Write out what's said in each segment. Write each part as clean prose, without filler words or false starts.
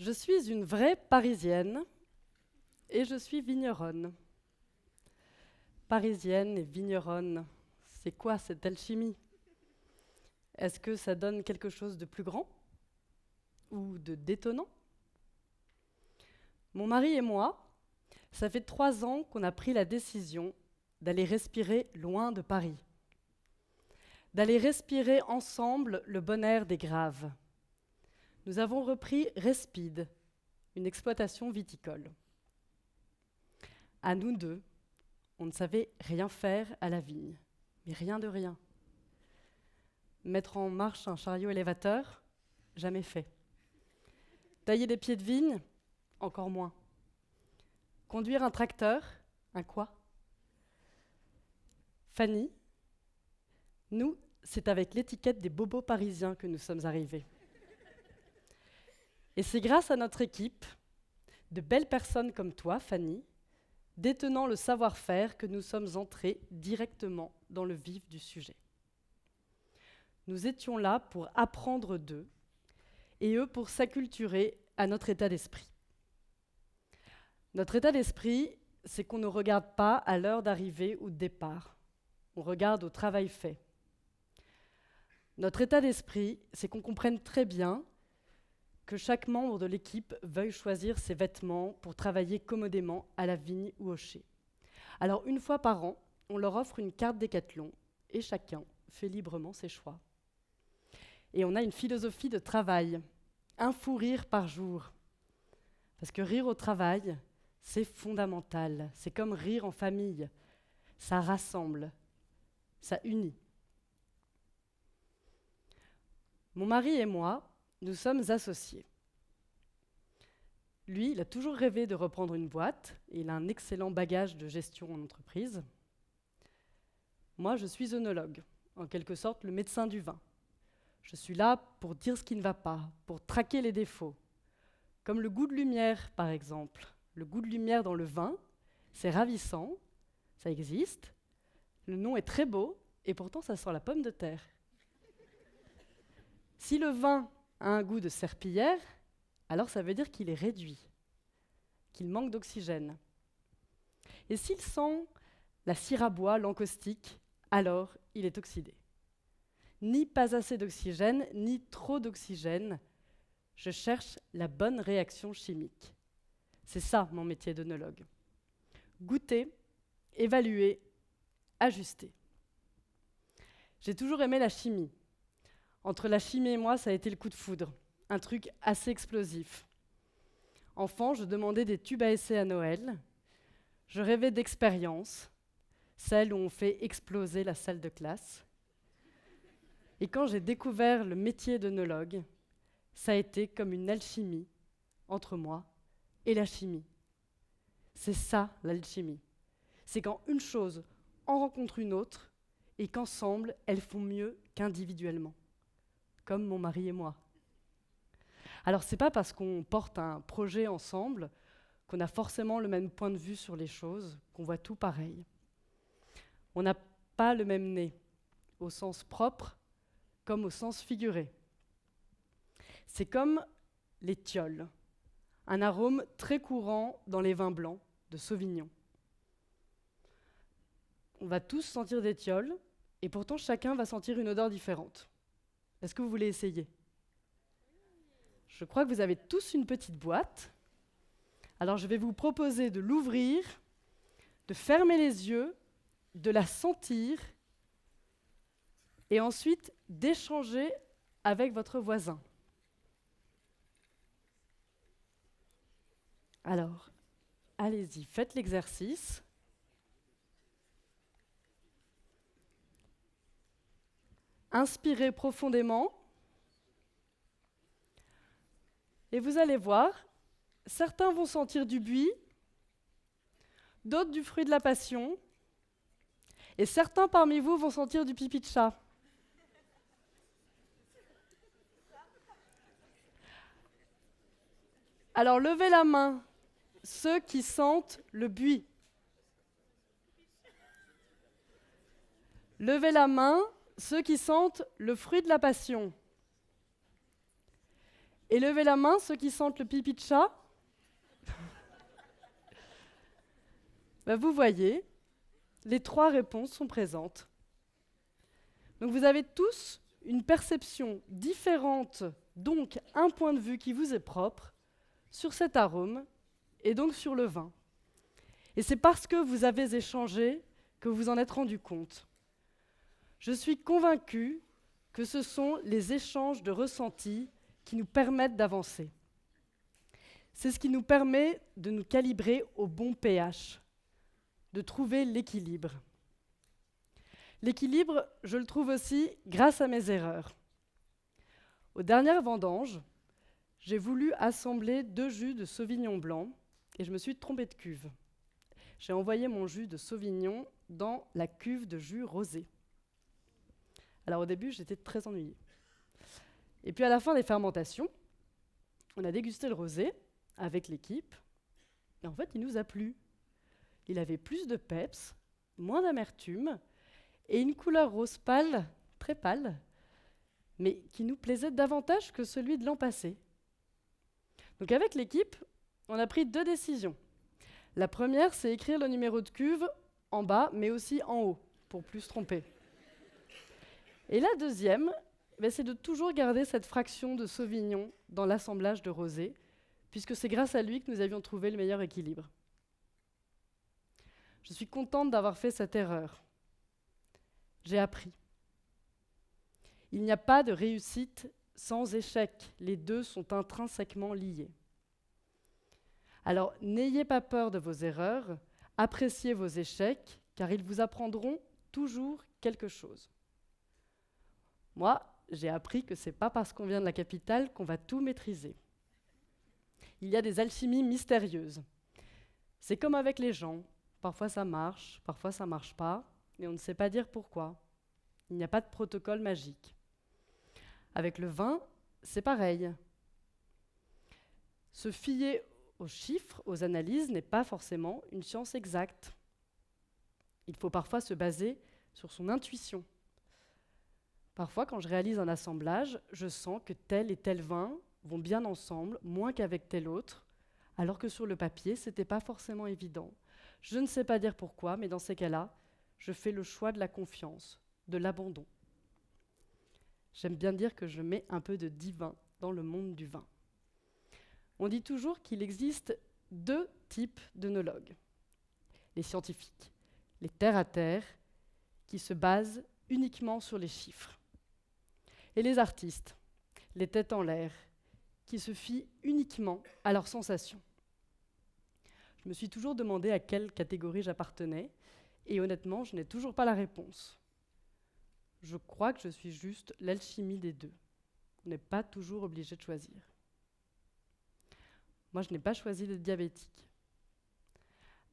Je suis une vraie Parisienne et je suis vigneronne. Parisienne et vigneronne, c'est quoi cette alchimie? Est-ce que ça donne quelque chose de plus grand ou de détonnant? Mon mari et moi, ça fait 3 ans qu'on a pris la décision d'aller respirer loin de Paris, d'aller respirer ensemble le bon air des Graves. Nous avons repris Respide, une exploitation viticole. À nous deux, on ne savait rien faire à la vigne, mais rien de rien. Mettre en marche un chariot élévateur, jamais fait. Tailler des pieds de vigne, encore moins. Conduire un tracteur, un quoi? Fanny, nous, c'est avec l'étiquette des bobos parisiens que nous sommes arrivés. Et c'est grâce à notre équipe, de belles personnes comme toi, Fanny, détenant le savoir-faire, que nous sommes entrés directement dans le vif du sujet. Nous étions là pour apprendre d'eux, et eux pour s'acculturer à notre état d'esprit. Notre état d'esprit, c'est qu'on ne regarde pas à l'heure d'arrivée ou de départ. On regarde au travail fait. Notre état d'esprit, c'est qu'on comprenne très bien que chaque membre de l'équipe veuille choisir ses vêtements pour travailler commodément à la vigne ou au chai. Alors, une fois par an, on leur offre une carte Décathlon et chacun fait librement ses choix. Et on a une philosophie de travail, un fou rire par jour. Parce que rire au travail, c'est fondamental. C'est comme rire en famille. Ça rassemble, ça unit. Mon mari et moi, nous sommes associés. Lui, il a toujours rêvé de reprendre une boîte et il a un excellent bagage de gestion en entreprise. Moi, je suis œnologue, en quelque sorte le médecin du vin. Je suis là pour dire ce qui ne va pas, pour traquer les défauts. Comme le goût de lumière, par exemple. Le goût de lumière dans le vin, c'est ravissant, ça existe. Le nom est très beau et pourtant ça sent la pomme de terre. Si le vin a un goût de serpillière, alors ça veut dire qu'il est réduit, qu'il manque d'oxygène. Et s'il sent la cire à bois, l'encaustique, alors il est oxydé. Ni pas assez d'oxygène, ni trop d'oxygène. Je cherche la bonne réaction chimique. C'est ça mon métier d'œnologue. Goûter, évaluer, ajuster. J'ai toujours aimé la chimie. Entre la chimie et moi, ça a été le coup de foudre. Un truc assez explosif. Enfant, je demandais des tubes à essai à Noël. Je rêvais d'expériences, celles où on fait exploser la salle de classe. Et quand j'ai découvert le métier d'œnologue, ça a été comme une alchimie entre moi et la chimie. C'est ça, l'alchimie. C'est quand une chose en rencontre une autre et qu'ensemble, elles font mieux qu'individuellement. Comme mon mari et moi. Alors, c'est pas parce qu'on porte un projet ensemble qu'on a forcément le même point de vue sur les choses, qu'on voit tout pareil. On n'a pas le même nez, au sens propre comme au sens figuré. C'est comme les thioles, un arôme très courant dans les vins blancs de Sauvignon. On va tous sentir des thioles, et pourtant chacun va sentir une odeur différente. Est-ce que vous voulez essayer? Je crois que vous avez tous une petite boîte. Alors je vais vous proposer de l'ouvrir, de fermer les yeux, de la sentir et ensuite d'échanger avec votre voisin. Alors, allez-y, faites l'exercice. Inspirez profondément. Et vous allez voir, certains vont sentir du buis, d'autres du fruit de la passion, et certains parmi vous vont sentir du pipi de chat. Alors levez la main, ceux qui sentent le buis. Levez la main, ceux qui sentent le fruit de la passion. Et levez la main, ceux qui sentent le pipi de chat. Vous voyez, les 3 réponses sont présentes. Donc vous avez tous une perception différente, donc un point de vue qui vous est propre sur cet arôme et donc sur le vin. Et c'est parce que vous avez échangé que vous en êtes rendu compte. Je suis convaincue que ce sont les échanges de ressentis qui nous permettent d'avancer. C'est ce qui nous permet de nous calibrer au bon pH, de trouver l'équilibre. L'équilibre, je le trouve aussi grâce à mes erreurs. Aux dernières vendanges, j'ai voulu assembler 2 jus de Sauvignon blanc et je me suis trompée de cuve. J'ai envoyé mon jus de Sauvignon dans la cuve de jus rosé. Alors au début, j'étais très ennuyée. Et puis à la fin des fermentations, on a dégusté le rosé avec l'équipe et en fait, il nous a plu. Il avait plus de peps, moins d'amertume et une couleur rose pâle, très pâle, mais qui nous plaisait davantage que celui de l'an passé. Donc avec l'équipe, on a pris 2 décisions. La première, c'est écrire le numéro de cuve en bas, mais aussi en haut, pour plus se tromper. Et la deuxième, c'est de toujours garder cette fraction de Sauvignon dans l'assemblage de rosé, puisque c'est grâce à lui que nous avions trouvé le meilleur équilibre. Je suis contente d'avoir fait cette erreur. J'ai appris. Il n'y a pas de réussite sans échec. Les 2 sont intrinsèquement liés. Alors, n'ayez pas peur de vos erreurs, appréciez vos échecs, car ils vous apprendront toujours quelque chose. Moi, j'ai appris que ce n'est pas parce qu'on vient de la capitale qu'on va tout maîtriser. Il y a des alchimies mystérieuses. C'est comme avec les gens. Parfois ça marche pas, et on ne sait pas dire pourquoi. Il n'y a pas de protocole magique. Avec le vin, c'est pareil. Se fier aux chiffres, aux analyses, n'est pas forcément une science exacte. Il faut parfois se baser sur son intuition. Parfois, quand je réalise un assemblage, je sens que tel et tel vin vont bien ensemble, moins qu'avec tel autre, alors que sur le papier, ce n'était pas forcément évident. Je ne sais pas dire pourquoi, mais dans ces cas-là, je fais le choix de la confiance, de l'abandon. J'aime bien dire que je mets un peu de divin dans le monde du vin. On dit toujours qu'il existe 2 types d'œnologues. Les scientifiques, les terre-à-terre, qui se basent uniquement sur les chiffres. Et les artistes, les têtes en l'air, qui se fient uniquement à leurs sensations. Je me suis toujours demandé à quelle catégorie j'appartenais, et honnêtement, je n'ai toujours pas la réponse. Je crois que je suis juste l'alchimie des 2. On n'est pas toujours obligé de choisir. Moi, je n'ai pas choisi d'être diabétique.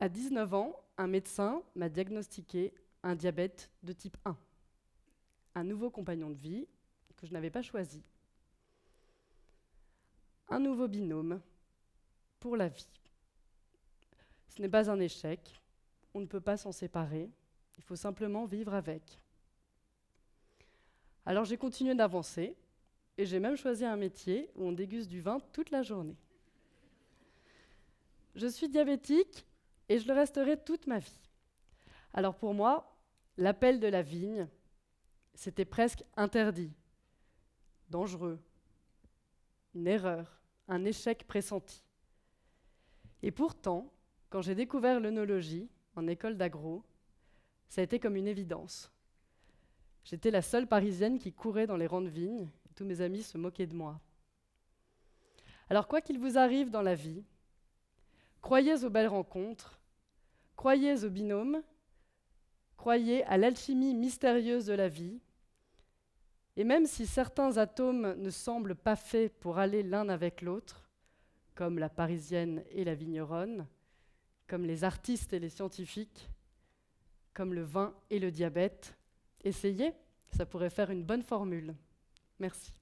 À 19 ans, un médecin m'a diagnostiqué un diabète de type 1. Un nouveau compagnon de vie que je n'avais pas choisi. Un nouveau binôme pour la vie. Ce n'est pas un échec, on ne peut pas s'en séparer, il faut simplement vivre avec. Alors j'ai continué d'avancer et j'ai même choisi un métier où on déguste du vin toute la journée. Je suis diabétique et je le resterai toute ma vie. Alors pour moi, l'appel de la vigne, c'était presque interdit, dangereux, une erreur, un échec pressenti. Et pourtant, quand j'ai découvert l'œnologie en école d'agro, ça a été comme une évidence. J'étais la seule Parisienne qui courait dans les rangs de vignes, et tous mes amis se moquaient de moi. Alors quoi qu'il vous arrive dans la vie, croyez aux belles rencontres, croyez aux binômes, croyez à l'alchimie mystérieuse de la vie, et même si certains atomes ne semblent pas faits pour aller l'un avec l'autre, comme la Parisienne et la vigneronne, comme les artistes et les scientifiques, comme le vin et le diabète, essayez, ça pourrait faire une bonne formule. Merci.